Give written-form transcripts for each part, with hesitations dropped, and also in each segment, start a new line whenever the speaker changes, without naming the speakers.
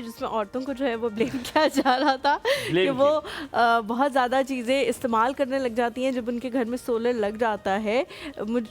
जिसमें औरतों को जो है वो ब्लेम किया जा रहा था कि वो बहुत ज़्यादा चीज़ें इस्तेमाल करने लग जाती हैं जब उनके घर में सोलर लग जाता है।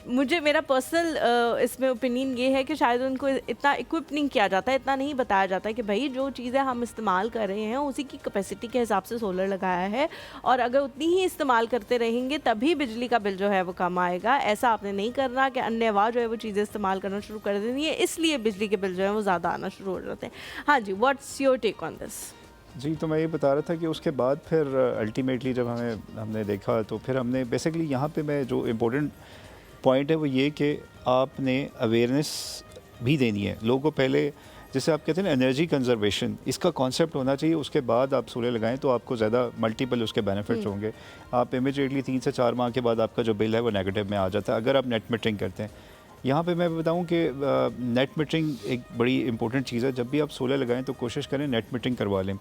मुझे मेरा पर्सनल इसमें ओपिनियन ये है कि शायद उनको इतना इक्विप नहीं किया जाता है, इतना नहीं बताया जाता है कि भाई जो चीज़ें हम इस्तेमाल कर रहे हैं उसी की कैपेसिटी के हिसाब से सोलर लगाया है, और अगर उतनी ही इस्तेमाल करते रहेंगे तभी बिजली का बिल जो है वो कम आएगा। ऐसा आपने नहीं करना कि अन्यवा जो है वो चीज़ें इस्तेमाल करना शुरू कर देनी है, इसलिए बिजली के बिल जो है वो ज़्यादा आना शुरू हो जाते हैं। हाँ जी, what's your take on this?
जी, तो मैं ये बता रहा था कि उसके बाद फिर अल्टीमेटली जब हमने देखा तो फिर हमने बेसिकली यहाँ पे मैं जो इम्पोर्टेंट पॉइंट है वो ये कि आपने अवेयरनेस भी देनी है लोगों को। पहले जैसे आप कहते हैं ना एनर्जी कंजर्वेशन, इसका कॉन्सेप्ट होना चाहिए, उसके बाद आप सोलर लगाएं तो आपको ज़्यादा मल्टीपल उसके बेनिफिट्स होंगे। आप इमीडिएटली 3 से 4 माह के बाद आपका जो बिल है वो नेगेटिव में आ जाता है अगर आप नेट मीटरिंग करते हैं। यहाँ पे मैं बताऊँ कि नेट मीटरिंग एक बड़ी इंपॉर्टेंट चीज़ है। जब भी आप सोलर लगाएं तो कोशिश करें नेट मीटरिंग करवा लें।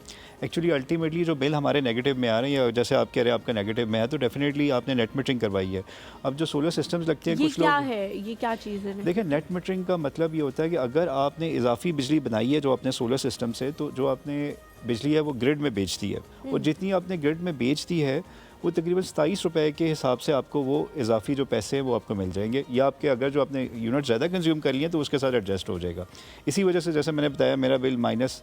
एक्चुअली अल्टीमेटली जो बिल हमारे नेगेटिव में आ रहे हैं, या जैसे आप कह रहे हैं आपका नेगेटिव में है, तो डेफिनेटली आपने नेट मीटरिंग करवाई है। अब जो सोलर सिस्टम्स लगते हैं, कुछ लोग
ये क्या चीज़ है?
देखिए, नेट मीटरिंग का मतलब ये होता है कि अगर आपने इजाफी बिजली बनाई है जो आपने सोलर सिस्टम से, तो जो आपने बिजली है वो ग्रिड में बेच दी है, और जितनी आपने ग्रिड में बेच दी है वो तकरीबन 27 रुपए के हिसाब से आपको वो इजाफी जो पैसे हैं वो आपको मिल जाएंगे, या आपके अगर जो आपने यूनिट ज़्यादा कंज्यूम कर लिए तो उसके साथ एडजस्ट हो जाएगा। इसी वजह से जैसे मैंने बताया मेरा बिल माइनस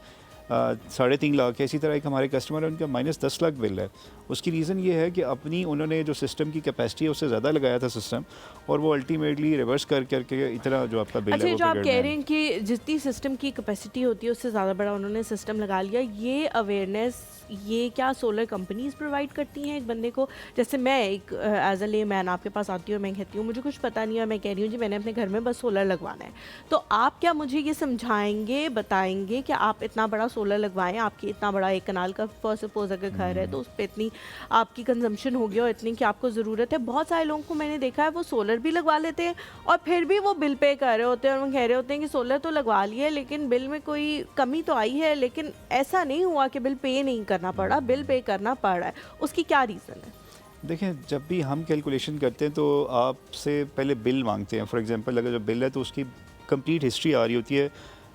3.5 लाख है। इसी तरह एक हमारे कस्टमर है उनका माइनस 10 लाख बिल है। उसकी रीज़न ये है कि अपनी उन्होंने जो सिस्टम की कैपेसिटी है उससे ज़्यादा लगाया था सिस्टम, और वो अल्टीमेटली रिवर्स करके इतना जो आपका बिल
अच्छा,
है वो
जो आप कह रहे
है।
हैं कि जितनी सिस्टम की कैपेसिटी होती है उससे ज़्यादा बड़ा उन्होंने सिस्टम लगा लिया, ये अवेयरनेस ये क्या सोलर कंपनीज प्रोवाइड करती हैं एक बंदे को? जैसे मैं एक एज अ ले मैन आपके पास आती हूँ, मैं कहती हूँ मुझे कुछ पता नहीं है, मैं कह रही हूँ जी मैंने अपने घर में बस सोलर लगवाना है, तो आप क्या मुझे ये समझाएंगे, बताएंगे कि आप इतना बड़ा सोलर लगवाएं, आपकी इतना बड़ा एक कनाल का फॉर सपोज अगर घर है तो उस पर इतनी आपकी कंजम्पशन होगी और इतनी कि आपको ज़रूरत है। बहुत सारे लोगों को मैंने देखा है वो सोलर भी लगवा लेते हैं और फिर भी वो बिल पे कर रहे होते हैं, और वो कह रहे होते हैं कि सोलर तो लगवा लिए लेकिन बिल में कोई कमी तो आई है, लेकिन ऐसा नहीं हुआ कि बिल पे नहीं करना पड़ा, बिल पे करना पड़ रहा है। उसकी क्या रीज़न है?
देखें, जब भी हम कैलकुलेशन करते हैं तो आपसे पहले बिल मांगते हैं। फॉर एग्जांपल अगर जो बिल है तो उसकी कंप्लीट हिस्ट्री आ रही होती है,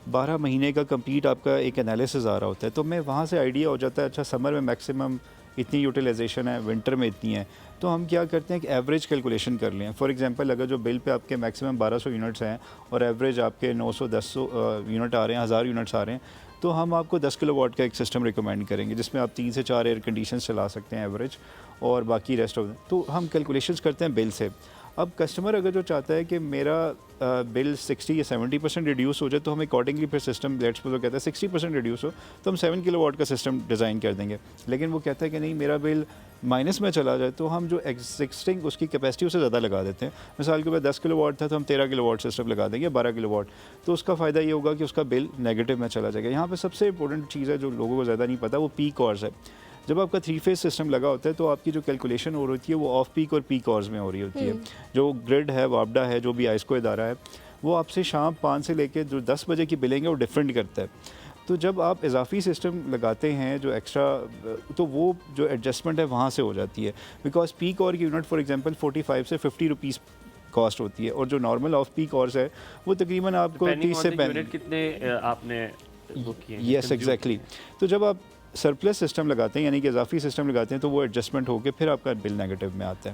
12 महीने का कंप्लीट आपका एक एनालिसिस आ रहा होता है, तो मैं वहाँ से आइडिया हो जाता है अच्छा समर में मैक्सिमम इतनी यूटिलाइजेशन है, विंटर में इतनी है, तो हम क्या करते हैं कि एवरेज कैलकुलेशन कर लें। फॉर एग्जांपल अगर जो बिल पे आपके मैक्सिमम 1200 यूनिट्स हैं और एवरेज आपके 900-1000 यूनिट आ रहे हैं, 1000 यूनिट्स आ रहे हैं, तो हम आपको 10 किलोवाट का एक सिस्टम रिकमेंड करेंगे जिसमें आप 3 से 4 एयर कंडीशंस चला सकते हैं एवरेज, और बाकी रेस्ट ऑफ तो हम कैलकुलेशंस करते हैं बिल से। अब कस्टमर अगर जो चाहता है कि मेरा बिल 60 या 70% रिड्यूस हो जाए, तो हम अकॉर्डिंगली फिर सिस्टम लेट्स सपोज कहता है 60% रिड्यूस हो तो हम 7 किलोवाट का सिस्टम डिज़ाइन कर देंगे। लेकिन वो कहता है कि नहीं मेरा बिल माइनस में चला जाए, तो हम जो एग्जिस्टिंग उसकी कैपेसिटी उससे ज़्यादा लगा देते हैं। मिसाल के बाद 10 किलोवाट था तो हम 13 किलोवाट सिस्टम लगा देंगे, 12 किलोवाट, तो उसका फ़ायदा ये होगा कि उसका बिल नेगेटिव में चला जाएगा। यहाँ पर सबसे इंपॉर्टेंट चीज़ है जो लोगों को ज़्यादा नहीं पता, वो पीक आवर्स है। जब आपका 3 फेज सिस्टम लगा होता है तो आपकी जो कैलकुलेशन हो रही है वो ऑफ पीक और पीक आवर्स में हो रही होती है। जो ग्रिड है, वापडा है, जो भी आइस्को इदारा है, वो आपसे शाम 5 से लेकर जो 10 बजे की बिलिंग है वो डिफरेंट करता है। तो जब आप इजाफी सिस्टम लगाते हैं जो एक्स्ट्रा, तो वो जो एडजस्टमेंट है वहाँ से हो जाती है। बिकॉज पीक आवर की यूनिट फॉर एग्जांपल 45 से 50 रुपीज़ कॉस्ट होती है, और जो नॉर्मल ऑफ पीक आवर्स है वो तकरीबन आपको 30 से
कितने आपने बुक किए?
Yes exactly. तो जब आप सरप्लस सिस्टम लगाते हैं यानी कि इजाफी सिस्टम लगाते हैं तो वो एडजस्टमेंट होकर फिर आपका बिल नेगेटिव में आता है।